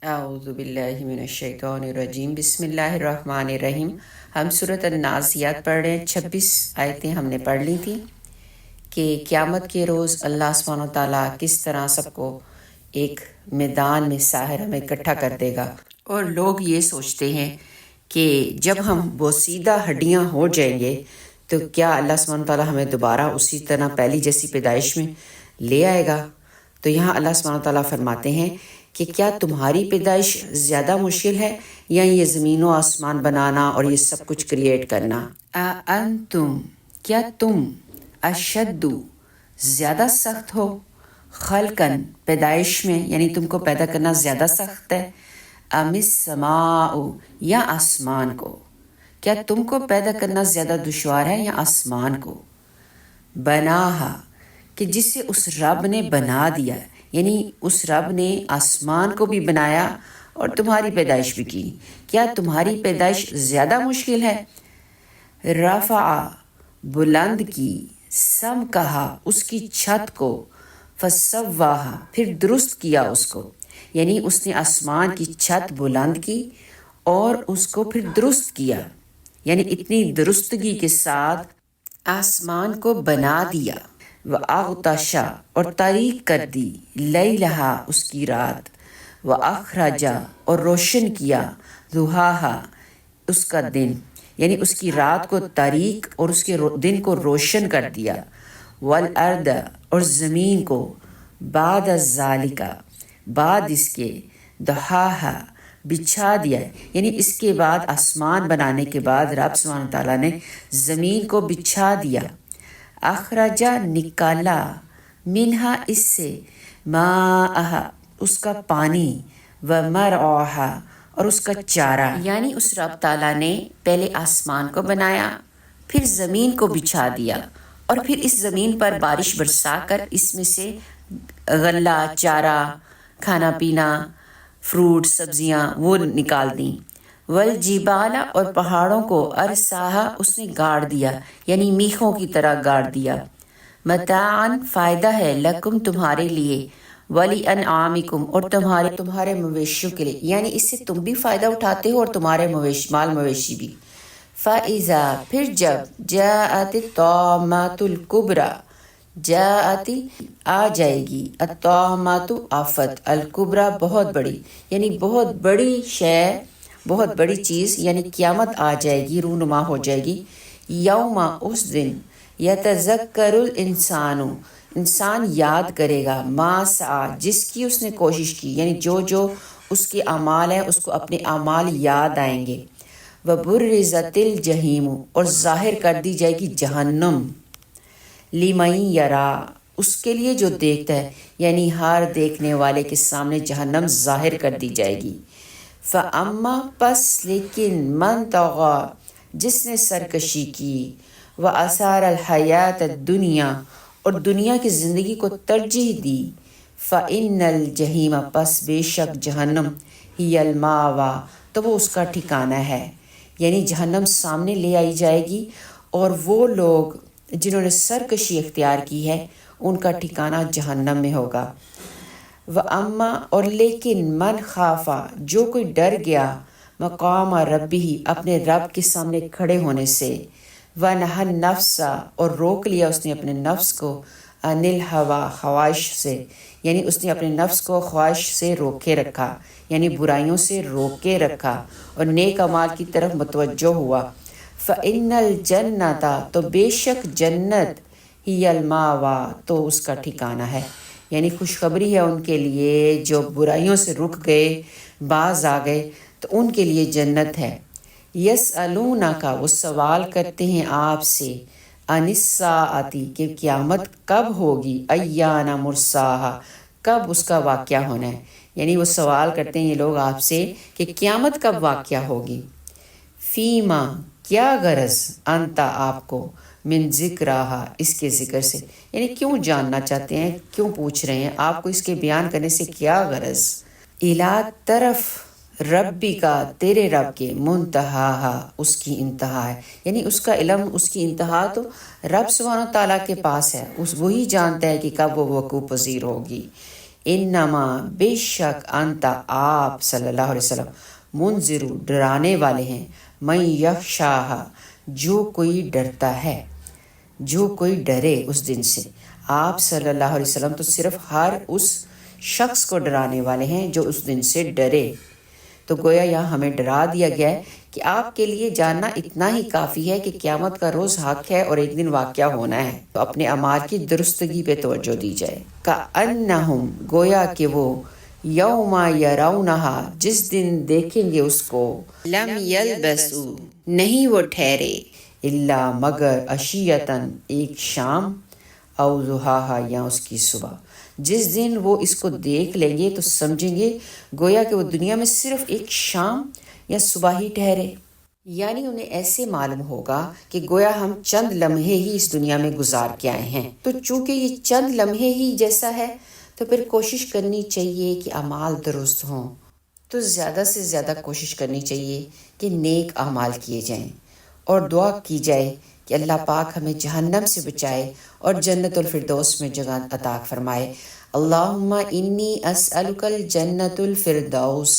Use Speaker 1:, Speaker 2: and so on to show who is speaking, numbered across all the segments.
Speaker 1: اعوذ باللہ من الشیطان الرجیم، بسم اللہ الرحمن الرحیم۔ ہم سورۃ النازعات پڑھ رہے ہیں۔ 26 آیتیں ہم نے پڑھ لی تھی کہ قیامت کے روز اللہ سبحانہ و تعالیٰ کس طرح سب کو ایک میدان میں ساحرہ میں اکٹھا کر دے گا، اور لوگ یہ سوچتے ہیں کہ جب ہم بوسیدہ ہڈیاں ہو جائیں گے تو کیا اللہ سبحانہ و تعالیٰ ہمیں دوبارہ اسی طرح پہلی جیسی پیدائش میں لے آئے گا؟ تو یہاں اللہ سبحانہ و تعالیٰ فرماتے ہیں کہ کیا تمہاری پیدائش زیادہ مشکل ہے یا یہ زمین و آسمان بنانا اور یہ سب کچھ کریٹ کرنا؟ انتم، کیا تم اشد، زیادہ سخت ہو، خلقن، پیدائش میں، یعنی تم کو پیدا کرنا زیادہ سخت ہے، ام السماء، یا آسمان کو؟ کیا تم کو پیدا کرنا زیادہ دشوار ہے یا آسمان کو؟ بناہا، کہ جسے اس رب نے بنا دیا، یعنی اس رب نے آسمان کو بھی بنایا اور تمہاری پیدائش بھی کی، کیا تمہاری پیدائش زیادہ مشکل ہے؟ رفع، بلند کی، سم کہا، اس کی چھت کو، فسواہا، پھر درست کیا اس کو، یعنی اس نے آسمان کی چھت بلند کی اور اس کو پھر درست کیا، یعنی اتنی درستگی کے ساتھ آسمان کو بنا دیا۔ وَأَغْطَشَ، اور تاریک کر دی، لیلہا، اس کی رات، وَأَخْرَجَ، اور روشن کیا، ضُحَاہا، اس کا دن، یعنی اس کی رات کو تاریک اور اس کے دن کو روشن کر دیا، وَالْأَرْضَ، اور زمین کو، بعد ذَلِکَ، بعد اس کے، دحاہا، بچھا دیا، یعنی اس کے بعد آسمان بنانے کے بعد رب سبحانہ تعالیٰ نے زمین کو بچھا دیا۔ اخرجا، نکالا، منہا، اس سے، ماءہا، اس کا پانی، ومرعاہا، اور اس کا چارہ، یعنی اس رب تعالیٰ نے پہلے آسمان کو بنایا، پھر زمین کو بچھا دیا، اور پھر اس زمین پر بارش برسا کر اس میں سے غلہ، چارہ، کھانا پینا، فروٹ، سبزیاں وہ نکال دیں۔ والجبال، اور پہاڑوں کو، ارساہا، اس نے گاڑ دیا، یعنی میخوں کی طرح گاڑ دیا، متاعن، فائدہ ہے، لکم، تمہارے لیے، ولی انعامکم، اور تمہارے مویشیوں کے لیے، یعنی اس سے تم بھی فائدہ اٹھاتے ہو اور تمہارے مال مویشی بھی۔ فَإِذَا، پھر جب، جاءت الطامۃ الکبریٰ، جاءت، آ جائے گی، الطامۃ، آفت، الکبریٰ، بہت بڑی، یعنی بہت بڑی شے، بہت بڑی چیز، یعنی قیامت آ جائے گی، رونما ہو جائے گی، یوم، اس دن، یتذکر الانسان، انسان یاد کرے گا، ما سعی، جس کی اس نے کوشش کی، یعنی جو اس کے اعمال ہیں اس کو اپنے اعمال یاد آئیں گے۔ وبرزت الجحیم، اور ظاہر کر دی جائے گی جہنم، لمن یرا، اس کے لیے جو دیکھتا ہے، یعنی ہر دیکھنے والے کے سامنے جہنم ظاہر کر دی جائے گی۔ فَأَمَّا، پس، لیکن، مَن طَغَىٰ، جس نے سرکشی کی، وَآثَارَ الْحَیَاةَ الدُّنْیَا، اور دنیا کی زندگی کو ترجیح دی، فَإِنَّ الْجَحِیمَ، پس بے شک جہنم، ہی الماویٰ، تو وہ اس کا ٹھکانہ ہے، یعنی جہنم سامنے لے آئی جائے گی اور وہ لوگ جنہوں نے سرکشی اختیار کی ہے ان کا ٹھکانہ جہنم میں ہوگا۔ وَأَمَّا، اور لیکن، من خافا، جو کوئی ڈر گیا، مقام ربی، اپنے رب کے سامنے کھڑے ہونے سے، وَنَهَى النَّفْسَ، اور روک لیا اس نے اپنے نفس کو، عَنِ الْهَوَىٰ، خواہش سے، یعنی اس نے اپنے نفس کو خواہش سے روکے رکھا، یعنی برائیوں سے روکے رکھا اور نیک اعمال کی طرف متوجہ ہوا، فَإِنَّ الْجَنَّةَ، تو بے شک جنت، ہی الماویٰ، تو اس کا ٹھکانہ ہے، یعنی خوشخبری ہے ان کے لیے جو برائیوں سے رک گئے، باز آ گئے، تو ان کے لیے جنت ہے۔ یسألونک، وہ سوال کرتے ہیں آپ سے، عن الساعۃ، کہ قیامت کب ہوگی، ایان مرساہا، کب اس کا واقعہ ہونا ہے، یعنی وہ سوال کرتے ہیں یہ لوگ آپ سے کہ قیامت کب واقعہ ہوگی۔ فیما، کیا غرض، انتا، آپ کو، من ذکرہا، اس کے ذکر سے، یعنی کیوں جاننا چاہتے ہیں، کیوں پوچھ رہے ہیں آپ کو اس کے بیان کرنے سے کیا غرض۔ الی، طرف، ربی کا، تیرے رب کے، منتہاہا، اس کی انتہا ہے، یعنی اس کا علم، اس کی انتہا تو رب سبحانہ تعالیٰ کے پاس ہے، وہی جانتا ہے کہ کب وہ وقوع پذیر ہوگی۔ انما بے شک انت آپ صلی اللہ علیہ وسلم منذر ڈرانے والے ہیں من یخشاہا جو کوئی ڈرتا ہے، جو کوئی ڈرے اس دن سے۔ آپ صلی اللہ علیہ وسلم تو صرف ہر اس شخص کو ڈرانے والے ہیں جو اس دن سے ڈرے۔ تو گویا یہاں ہمیں ڈرا دیا گیا ہے کہ آپ کے لیے جاننا اتنا ہی کافی ہے کہ قیامت کا روز حق ہے اور ایک دن واقعہ ہونا ہے، تو اپنے اعمال کی درستگی پہ توجہ دی جائے۔ کأنہم گویا کہ وہ یوم یرونہا جس دن دیکھیں گے اس کو، لم یلبسوا نہیں وہ ٹھہرے، الا مگر عشیتاً ایک شام، او ضحاہا یا اس کی صبح۔ جس دن وہ اس کو دیکھ لیں گے تو سمجھیں گے گویا کہ وہ دنیا میں صرف ایک شام یا صبح ہی ٹھہرے، یعنی انہیں ایسے معلوم ہوگا کہ گویا ہم چند لمحے ہی اس دنیا میں گزار کے آئے ہیں۔ تو چونکہ یہ چند لمحے ہی جیسا ہے تو پھر کوشش کرنی چاہیے کہ اعمال درست ہوں، تو زیادہ سے زیادہ کوشش کرنی چاہیے کہ نیک اعمال کیے جائیں، اور دعا کی جائے کہ اللہ پاک ہمیں جہنم سے بچائے اور جنت الفردوس میں جگہ عطا فرمائے۔ اللہم انی اسألک الجنت الفردوس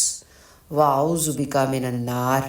Speaker 1: واعوذ بک من النار۔